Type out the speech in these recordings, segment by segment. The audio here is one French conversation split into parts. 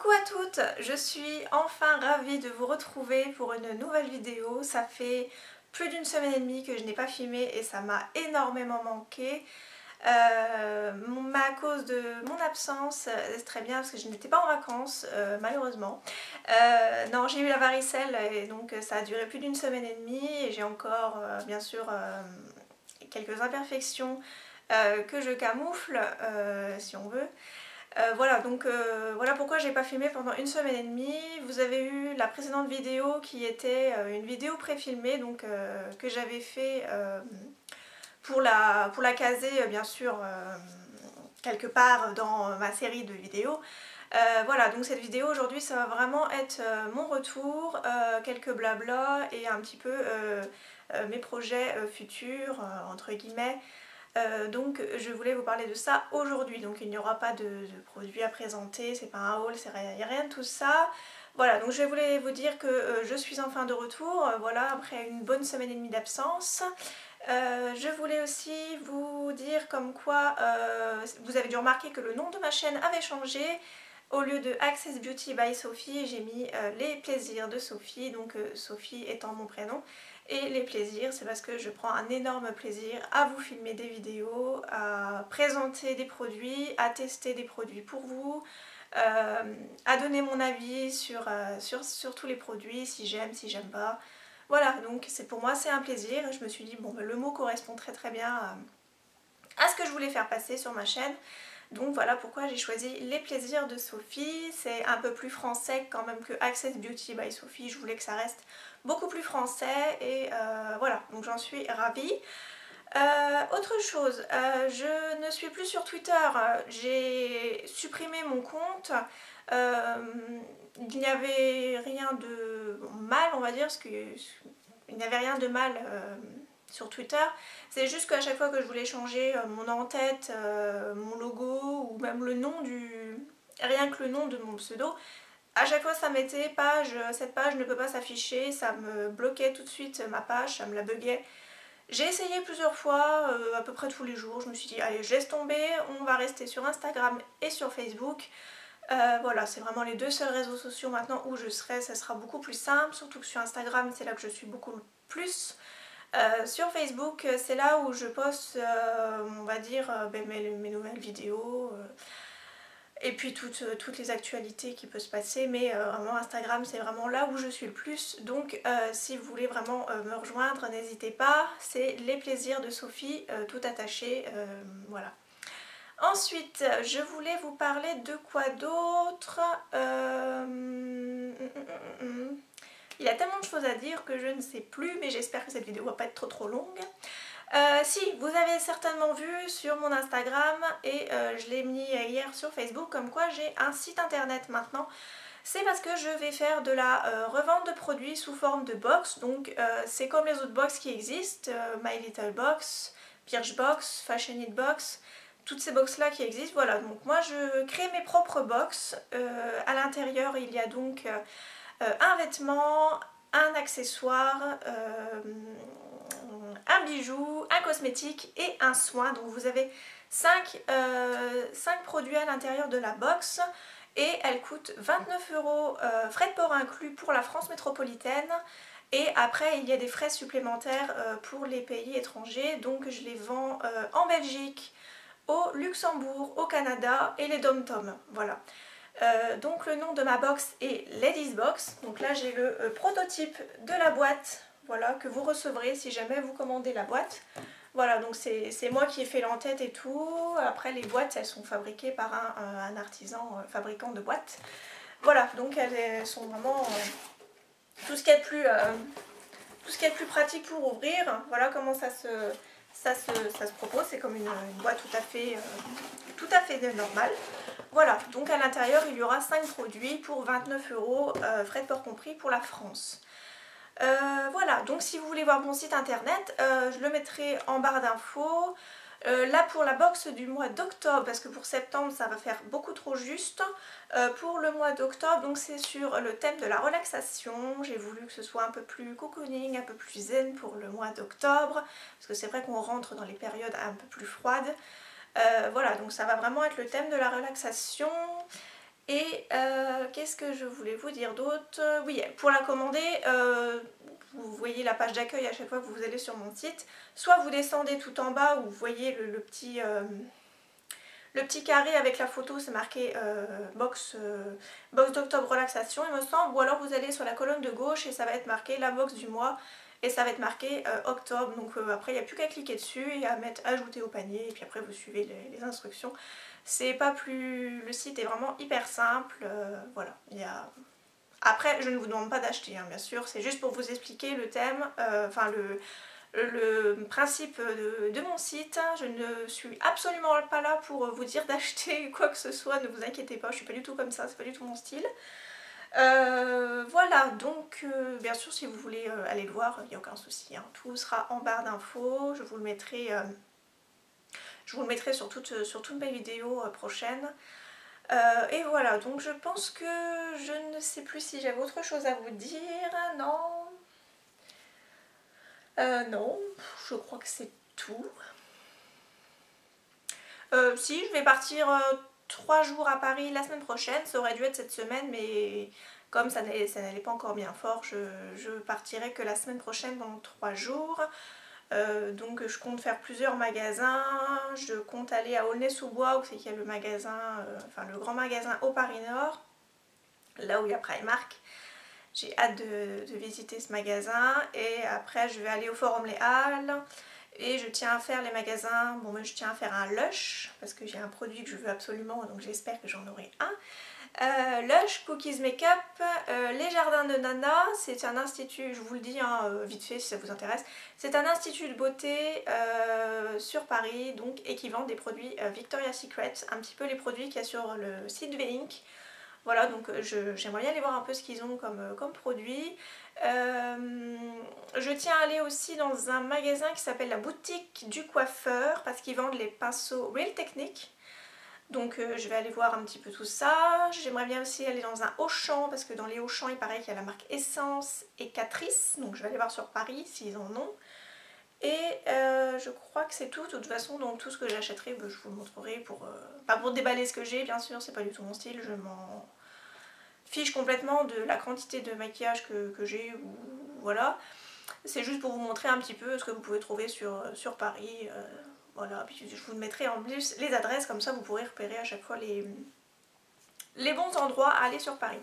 Coucou à toutes, je suis enfin ravie de vous retrouver pour une nouvelle vidéo. Ça fait plus d'une semaine et demie que je n'ai pas filmé et ça m'a énormément manqué. À cause de mon absence, c'est très bien parce que je n'étais pas en vacances malheureusement. Non, j'ai eu la varicelle et donc ça a duré plus d'une semaine et demie et j'ai encore bien sûr quelques imperfections que je camoufle si on veut. Voilà, donc voilà pourquoi j'ai pas filmé pendant une semaine et demie. Vous avez eu la précédente vidéo qui était une vidéo pré-filmée donc que j'avais fait pour la caser bien sûr quelque part dans ma série de vidéos. Voilà, donc cette vidéo aujourd'hui ça va vraiment être mon retour, quelques blabla et un petit peu mes projets futurs entre guillemets. Donc je voulais vous parler de ça aujourd'hui, donc il n'y aura pas de produits à présenter, c'est pas un haul, il n'y a rien de tout ça. Voilà, donc je voulais vous dire que je suis enfin de retour, voilà, après une bonne semaine et demie d'absence. Je voulais aussi vous dire comme quoi, vous avez dû remarquer que le nom de ma chaîne avait changé. Au lieu de Access Beauty by Sophie, j'ai mis les plaisirs de Sophie, donc Sophie étant mon prénom. Et les plaisirs, c'est parce que je prends un énorme plaisir à vous filmer des vidéos, à présenter des produits, à tester des produits pour vous, à donner mon avis sur tous les produits, si j'aime pas. Voilà, donc pour moi c'est un plaisir. Je me suis dit, bon, le mot correspond très bien à ce que je voulais faire passer sur ma chaîne. Donc voilà pourquoi j'ai choisi les plaisirs de Sophie. C'est un peu plus français quand même que Access Beauty by Sophie. Je voulais que ça reste beaucoup plus français et voilà, donc j'en suis ravie. Autre chose, je ne suis plus sur Twitter, j'ai supprimé mon compte. Il n'y avait rien de mal, on va dire, parce qu'il n'y avait rien de mal sur Twitter. C'est juste qu'à chaque fois que je voulais changer mon en-tête, mon logo ou même le nom rien que le nom de mon pseudo, à chaque fois ça mettait cette page ne peut pas s'afficher, ça me bloquait tout de suite ma page, ça me la buguait. J'ai essayé plusieurs fois, à peu près tous les jours, je me suis dit allez je laisse tomber, on va rester sur Instagram et sur Facebook. Voilà, c'est vraiment les deux seuls réseaux sociaux maintenant où je serai, ça sera beaucoup plus simple, surtout que sur Instagram c'est là que je suis beaucoup plus. Sur Facebook c'est là où je poste on va dire mes nouvelles vidéos et puis toutes les actualités qui peuvent se passer, mais vraiment Instagram c'est vraiment là où je suis le plus. Donc si vous voulez vraiment me rejoindre, n'hésitez pas, c'est les plaisirs de Sophie tout attaché, voilà. Ensuite je voulais vous parler de quoi d'autre. Il y a tellement de choses à dire que je ne sais plus, mais j'espère que cette vidéo va pas être trop longue. Si, vous avez certainement vu sur mon Instagram et je l'ai mis hier sur Facebook comme quoi j'ai un site internet maintenant. C'est parce que je vais faire de la revente de produits sous forme de box, donc c'est comme les autres box qui existent, My Little Box, Birchbox, Fashionit Box, toutes ces box là qui existent, voilà. Donc moi je crée mes propres box, à l'intérieur il y a donc un vêtement, un accessoire, un bijou, un cosmétique et un soin. Donc vous avez 5 produits à l'intérieur de la box et elle coûte 29 €, frais de port inclus pour la France métropolitaine. Et après il y a des frais supplémentaires pour les pays étrangers, donc je les vends en Belgique, au Luxembourg, au Canada et les dom-tom, voilà. Donc le nom de ma box est Ladies Box, donc là j'ai le prototype de la boîte, voilà, que vous recevrez si jamais vous commandez la boîte. Voilà, donc c'est moi qui ai fait l'entête et tout. Après les boîtes elles sont fabriquées par un artisan fabricant de boîtes. Voilà, donc elles sont vraiment tout ce qu'il y a de plus pratique pour ouvrir. Voilà comment ça se propose, c'est comme une boîte tout à fait normale. Voilà, donc à l'intérieur il y aura 5 produits pour 29 €, frais de port compris pour la France. Voilà, donc si vous voulez voir mon site internet, je le mettrai en barre d'infos. Là pour la box du mois d'octobre, parce que pour septembre ça va faire beaucoup trop juste, pour le mois d'octobre, donc c'est sur le thème de la relaxation. J'ai voulu que ce soit un peu plus cocooning, un peu plus zen pour le mois d'octobre, parce que c'est vrai qu'on rentre dans les périodes un peu plus froides. Voilà, donc ça va vraiment être le thème de la relaxation. Et qu'est-ce que je voulais vous dire d'autre? Oui, pour la commander, vous voyez la page d'accueil à chaque fois que vous allez sur mon site. Soit vous descendez tout en bas où vous voyez le petit carré avec la photo, c'est marqué box d'octobre relaxation il me semble. Ou alors vous allez sur la colonne de gauche et ça va être marqué la box du mois. Et ça va être marqué octobre. Donc après il n'y a plus qu'à cliquer dessus et à mettre ajouter au panier. Et puis après vous suivez les instructions. C'est pas plus... Le site est vraiment hyper simple. Voilà. Après je ne vous demande pas d'acheter hein, bien sûr. C'est juste pour vous expliquer le thème. Enfin le principe de mon site. Je ne suis absolument pas là pour vous dire d'acheter quoi que ce soit, ne vous inquiétez pas, je suis pas du tout comme ça, c'est pas du tout mon style. Voilà, donc bien sûr si vous voulez aller le voir, il n'y a aucun souci, hein. Tout sera en barre d'infos, je vous le mettrai sur toutes mes vidéos prochaines. Et voilà, donc je pense que je ne sais plus si j'avais autre chose à vous dire, non. Non, je crois que c'est tout. Si, je vais partir 3 jours à Paris la semaine prochaine, ça aurait dû être cette semaine, mais comme ça n'allait pas encore bien fort, je partirai que la semaine prochaine pendant 3 jours. Donc je compte faire plusieurs magasins, je compte aller à Aulnay-sous-Bois où c'est qu'il y a le magasin, enfin le grand magasin au Paris Nord, là où il y a Primark. J'ai hâte de visiter ce magasin et après je vais aller au Forum Les Halles et je tiens à faire les magasins, bon moi je tiens à faire un Lush parce que j'ai un produit que je veux absolument donc j'espère que j'en aurai un. Lush, Cookies Makeup, les Jardins de Nana, c'est un institut, je vous le dis hein, vite fait si ça vous intéresse, c'est un institut de beauté sur Paris donc et qui vend des produits Victoria's Secret, un petit peu les produits qu'il y a sur le site V-Ink. Voilà, donc j'aimerais bien aller voir un peu ce qu'ils ont comme produit. Je tiens à aller aussi dans un magasin qui s'appelle la boutique du coiffeur parce qu'ils vendent les pinceaux Real Technique. Donc je vais aller voir un petit peu tout ça. J'aimerais bien aussi aller dans un Auchan parce que dans les Auchan il paraît qu'il y a la marque Essence et Catrice. Donc je vais aller voir sur Paris s'ils en ont. Et je crois que c'est tout. De toute façon, donc tout ce que j'achèterai, je vous le montrerai pas pour déballer ce que j'ai, bien sûr, c'est pas du tout mon style. Je m'en fiche complètement de la quantité de maquillage que j'ai. Voilà. C'est juste pour vous montrer un petit peu ce que vous pouvez trouver sur Paris. Voilà. Puis je vous mettrai en plus les adresses, comme ça vous pourrez repérer à chaque fois les bons endroits à aller sur Paris.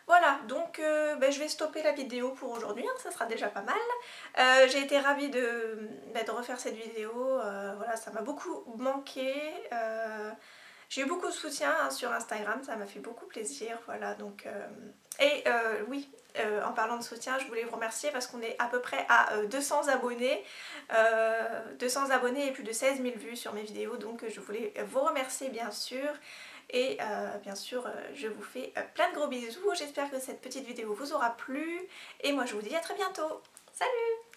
Voilà, donc je vais stopper la vidéo pour aujourd'hui, hein, ça sera déjà pas mal. J'ai été ravie de refaire cette vidéo, voilà, ça m'a beaucoup manqué. J'ai eu beaucoup de soutien hein, sur Instagram, ça m'a fait beaucoup plaisir, voilà, donc... oui, en parlant de soutien, je voulais vous remercier parce qu'on est à peu près à 200 abonnés. 200 abonnés et plus de 16 000 vues sur mes vidéos, donc je voulais vous remercier bien sûr. Et bien sûr, je vous fais plein de gros bisous. J'espère que cette petite vidéo vous aura plu. Et moi, je vous dis à très bientôt. Salut!